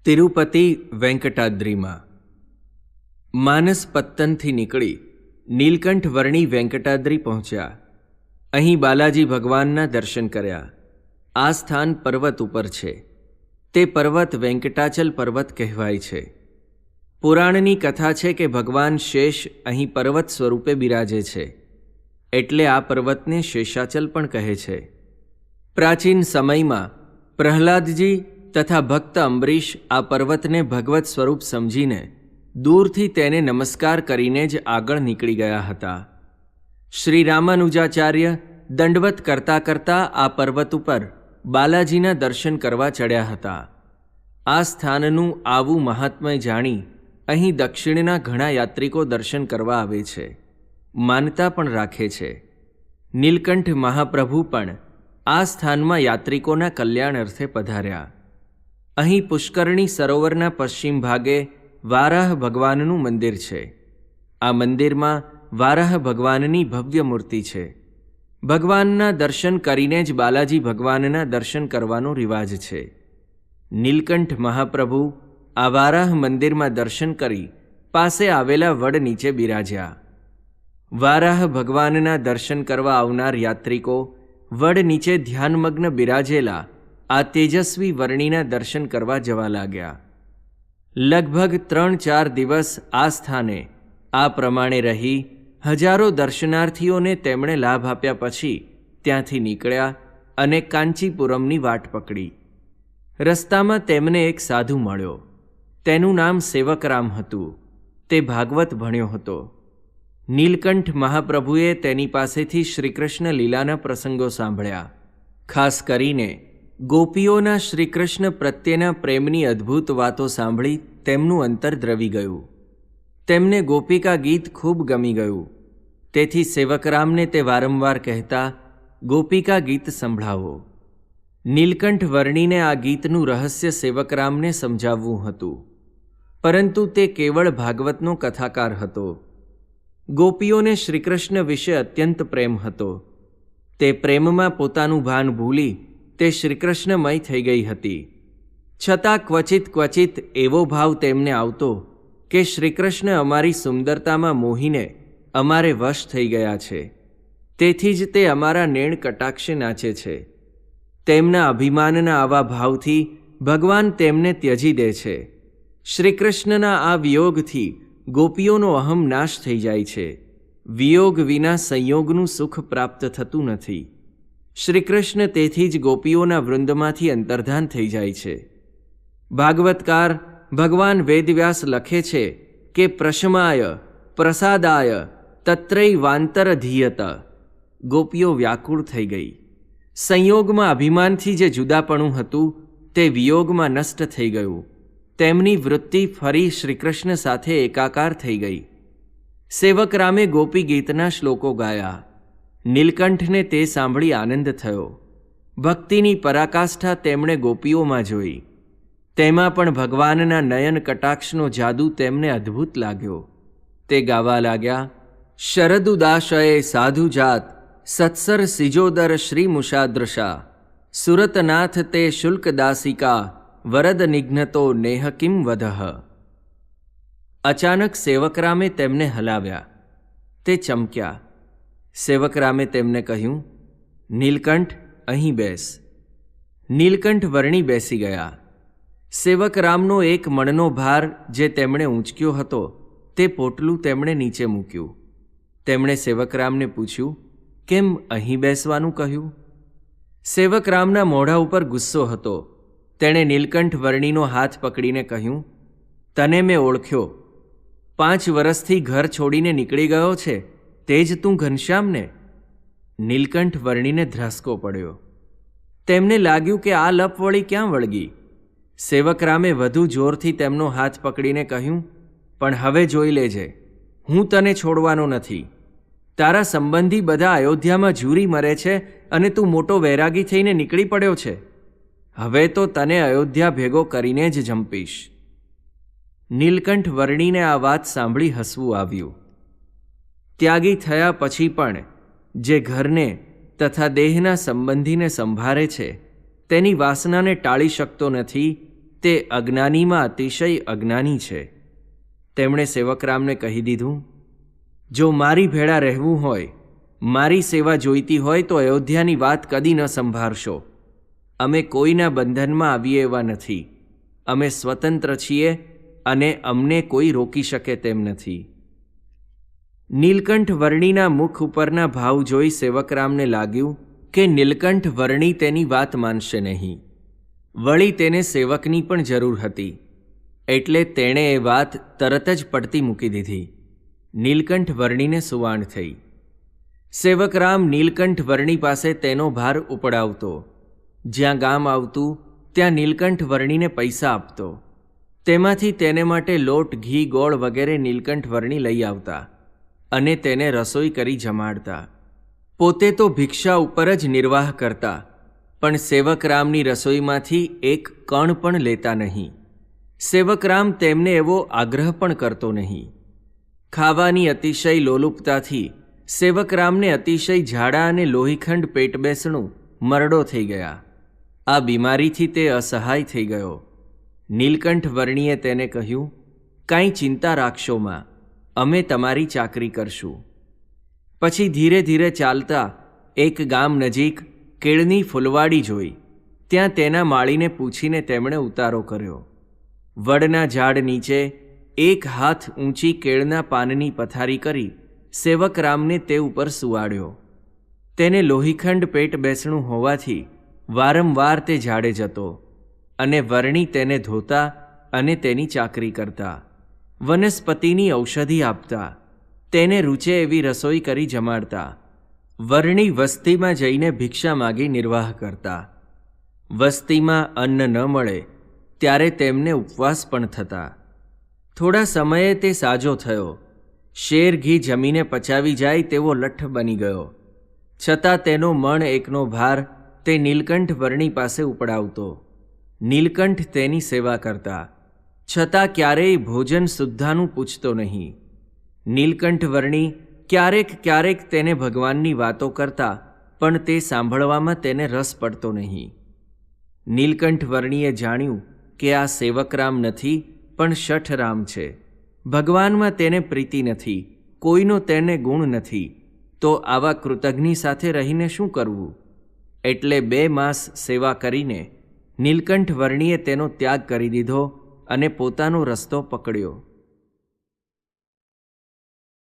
તિરુપતિ વેંકટાદ્રીમાં માનસ પત્તનથી નીકળી નીલકંઠ વર્ણી વેંકટાદ્રી પહોંચ્યા. અહીં બાલાજી ભગવાનના દર્શન કર્યા. આ સ્થાન પર્વત ઉપર છે. તે પર્વત વેંકટાચલ પર્વત કહેવાય છે. પુરાણની કથા છે કે ભગવાન શેષ અહીં પર્વત સ્વરૂપે બિરાજે છે, એટલે આ પર્વતને શેષાચલ પણ કહે છે. પ્રાચીન સમયમાં પ્રહલાદજી તથા ભક્ત અંબરીશ આ પર્વતને ભગવત સ્વરૂપ સમજીને દૂરથી તેને નમસ્કાર કરીને જ આગળ નીકળી ગયા હતા. શ્રી રામાનુજાચાર્ય દંડવત કરતાં કરતાં આ પર્વત ઉપર બાલાજીના દર્શન કરવા ચડ્યા હતા. આ સ્થાનનું આવું મહાત્મ્ય જાણી અહીં દક્ષિણના ઘણા યાત્રિકો દર્શન કરવા આવે છે, માનતા પણ રાખે છે. નીલકંઠ મહાપ્રભુ પણ આ સ્થાનમાં યાત્રિકોના કલ્યાણ અર્થે પધાર્યા. અહીં પુષ્કરણી સરોવરના પશ્ચિમ ભાગે વારાહ ભગવાનનું મંદિર છે. આ મંદિરમાં વારાહ ભગવાનની ભવ્ય મૂર્તિ છે. ભગવાનના દર્શન કરીને જ બાલાજી ભગવાનના દર્શન કરવાનો રિવાજ છે. નીલકંઠ મહાપ્રભુ આ વારાહ મંદિરમાં દર્શન કરી પાસે આવેલા વડ નીચે બિરાજ્યા. વારાહ ભગવાનના દર્શન કરવા આવનાર યાત્રિકો વડ નીચે ધ્યાનમગ્ન બિરાજેલા આ તેજસ્વી વર્ણીના દર્શન કરવા જવા લાગ્યા. લગભગ 3-4 દિવસ આ સ્થાને આ પ્રમાણે રહી હજારો દર્શનાર્થીઓને તેમણે લાભ આપ્યા પછી ત્યાંથી નીકળ્યા અને કાંચીપુરમની વાટ પકડી. રસ્તામાં તેમને એક સાધુ મળ્યો. તેનું નામ સેવકરામ હતું. તે ભાગવત ભણ્યો હતો. નીલકંઠ મહાપ્રભુએ તેની પાસેથી શ્રીકૃષ્ણ લીલાના પ્રસંગો સાંભળ્યા. ખાસ કરીને ગોપીઓના શ્રીકૃષ્ણ પ્રત્યેના પ્રેમની અદ્ભુત વાતો સાંભળી તેમનું અંતર દ્રવી ગયું. તેમને ગોપિકા ગીત ખૂબ ગમી ગયું. તેથી સેવકરામને તે વારંવાર કહેતા, ગોપિકા ગીત સંભળાવો. નીલકંઠ વર્ણીને આ ગીતનું રહસ્ય સેવકરામને સમજાવવું હતું, પરંતુ તે કેવળ ભાગવતનો કથાકાર હતો. ગોપીઓને શ્રીકૃષ્ણ વિશે અત્યંત પ્રેમ હતો. તે પ્રેમમાં પોતાનું ભાન ભૂલી તે શ્રીકૃષ્ણમય થઈ ગઈ હતી. છતાં ક્વચિત એવો ભાવ તેમને આવતો કે શ્રીકૃષ્ણ અમારી સુંદરતામાં મોહીને અમારે વશ થઈ ગયા છે, તેથી જ તે અમારા નેણ કટાક્ષે નાચે છે. તેમના અભિમાનના આવા ભાવથી ભગવાન તેમને ત્યજી દે છે. શ્રીકૃષ્ણના આ વિયોગથી ગોપીઓનો અહમ નાશ થઈ જાય છે. વિયોગ વિના સંયોગનું સુખ પ્રાપ્ત થતું નથી. શ્રીકૃષ્ણ તેથી જ ગોપીઓના વૃંદમાંથી અંતર્ધાન થઈ જાય છે. ભાગવતકાર ભગવાન વેદવ્યાસ લખે છે કે પ્રશમાય પ્રસાદાય તત્રૈવાંતરધીયત. ગોપીઓ વ્યાકુળ થઈ ગઈ. સંયોગમાં અભિમાનથી જે જુદાપણું હતું તે વિયોગમાં નષ્ટ થઈ ગયું. તેમની વૃત્તિ ફરી શ્રીકૃષ્ણ સાથે એકાકાર થઈ ગઈ. સેવકરામે ગોપી ગીતના શ્લોકો ગાયા. નીલકંઠને તે સાંભળી આનંદ થયો. ભક્તિની પરાકાષ્ઠા તેમણે ગોપીઓમાં જોઈ. તેમાં પણ ભગવાનના નયન કટાક્ષનો જાદુ તેમને અદ્ભુત લાગ્યો. તે ગાવા લાગ્યા, શરદુદાશયે સાધુજાત સત્સર સિજોદર શ્રી મુષાદૃશા સુરતનાથ તે શુલ્કદાસિકા વરદ નિઘ્નતો નેહ કિમ વધઃ. અચાનક સેવકરામે તેમને હલાવ્યા. તે ચમક્યા. સેવકરામે તેમને કહ્યું, નીલકંઠ અહીં બેસ. નીલકંઠ વર્ણી બેસી ગયા. સેવકરામનો એક મણનો ભાર જે તેમણે ઊંચક્યો હતો તે પોટલું તેમણે નીચે મૂક્યું. તેમણે સેવકરામને પૂછ્યું, કેમ અહીં બેસવાનું કહ્યું? સેવકરામના મોઢા ઉપર ગુસ્સો હતો. તેણે નીલકંઠ વર્ણીનો હાથ પકડીને કહ્યું, તને મેં ઓળખ્યો. 5 વર્ષથી ઘર છોડીને નીકળી ગયો છે, તે જ તું ઘનશ્યામને? નીલકંઠ વર્ણીને ધ્રાસકો પડ્યો. તેમને લાગ્યું કે આ લપ વળી ક્યાં વળગી. સેવકરામે વધુ જોરથી તેમનો હાથ પકડીને કહ્યું, પણ હવે જોઈ લેજે, હું તને છોડવાનો નથી. તારા સંબંધી બધા અયોધ્યામાં ઝૂરી મરે છે અને તું મોટો વૈરાગી થઈને નીકળી પડ્યો છે. હવે તો તને અયોધ્યા ભેગો કરીને જ જંપીશ. નીલકંઠ વર્ણીને આ વાત સાંભળી હસવું આવ્યું. ત્યાગી થયા પછી પણ જે ઘરને તથા દેહના સંબંધીને સંભાળે છે તેની વાસનાને ટાળી શકતો નથી, તે અજ્ઞાનીમાં અતિશય અજ્ઞાની છે. તેમણે સેવકરામને કહી દીધું, જો મારી ભેળા રહેવું હોય, મારી સેવા જોઈતી હોય તો અયોધ્યાની વાત કદી ન સંભાળશો. અમે કોઈના બંધનમાં આવીએ એવા નથી. અમે સ્વતંત્ર છીએ અને અમને કોઈ રોકી શકે તેમ નથી. નીલકંઠ વર્ણીના મુખ ઉપરના ભાવ જોઈ સેવકરામને લાગ્યું કે નીલકંઠ વર્ણી તેની વાત માનશે નહીં. વળી તેને સેવકની પણ જરૂર હતી, એટલે તેણે એ વાત તરત જ પડતી મૂકી દીધી. નીલકંઠ વર્ણીને સુવાણ થઈ. સેવકરામ નીલકંઠ વર્ણી પાસે તેનો ભાર ઉપડાવતો. જ્યાં ગામ આવતું ત્યાં નીલકંઠ વર્ણીને પૈસા આપતો. તેમાંથી તેને માટે લોટ, ઘી, ગોળ વગેરે નીલકંઠ વર્ણી લઈ આવતા અને તેને રસોઈ કરી જમાડતા. પોતે તો ભિક્ષા ઉપર જ નિર્વાહ કરતા, પણ સેવકરામની રસોઈમાંથી એક કણ પણ લેતા નહીં. સેવકરામ તેમને એવો આગ્રહ પણ કરતો નહીં. ખાવાની અતિશય લોલુપતાથી સેવકરામને અતિશય ઝાડા અને લોહીખંડ પેટબેસણું મરડો થઈ ગયા. આ બીમારીથી તે અસહાય થઈ ગયો. નીલકંઠ વર્ણીએ તેને કહ્યું, કાંઈ ચિંતા રાખશો માં, અમે તમારી ચાકરી કરશું. પછી ધીરે ધીરે ચાલતા એક ગામ નજીક કેળની ફૂલવાડી જોઈ. ત્યાં તેના માળીને પૂછીને તેમણે ઉતારો કર્યો. વડના ઝાડ નીચે એક હાથ ઊંચી કેળના પાનની પથારી કરી સેવકરામને તે ઉપર સુવાડ્યો. તેને લોહીખંડ પેટ બેસણું હોવાથી વારંવાર તે ઝાડે જતો અને વર્ણી તેને ધોતા અને તેની ચાકરી કરતા. વનસ્પતિની ઔષધિ આપતા. તેને રૂચે એવી રસોઈ કરી જમાડતા. વર્ણી વસ્તીમાં જઈને ભિક્ષા માગી નિર્વાહ કરતા. વસ્તીમાં અન્ન ન મળે ત્યારે તેમને ઉપવાસ પણ થતા. થોડા સમયે તે સાજો થયો. શેર ઘી જમીને પચાવી જાય તેવો લઠ્ઠ બની ગયો. છતાં તેનો મણ એકનો ભાર તે નીલકંઠ વર્ણી પાસે ઉપડાવતો. નીલકંઠ તેની સેવા કરતા, છતાં ક્યારેય ભોજન શુદ્ધાનું પૂછતો નહીં. નીલકંઠ વર્ણી ક્યારેક ક્યારેક તેને ભગવાનની વાતો કરતા, પણ તે સાંભળવામાં તેને રસ પડતો નહીં. નીલકંઠ વર્ણીએ જાણ્યું કે આ સેવકરામ નથી, પણ શઠરામ છે. ભગવાનમાં તેને પ્રીતિ નથી, કોઈનો તેને ગુણ નથી, તો આવા કૃતજ્ઞ સાથે રહીને શું કરવું? એટલે 2 માસ સેવા કરીને નીલકંઠ વર્ણીએ તેનો ત્યાગ કરી દીધો અને પોતાનો રસ્તો પકડ્યો.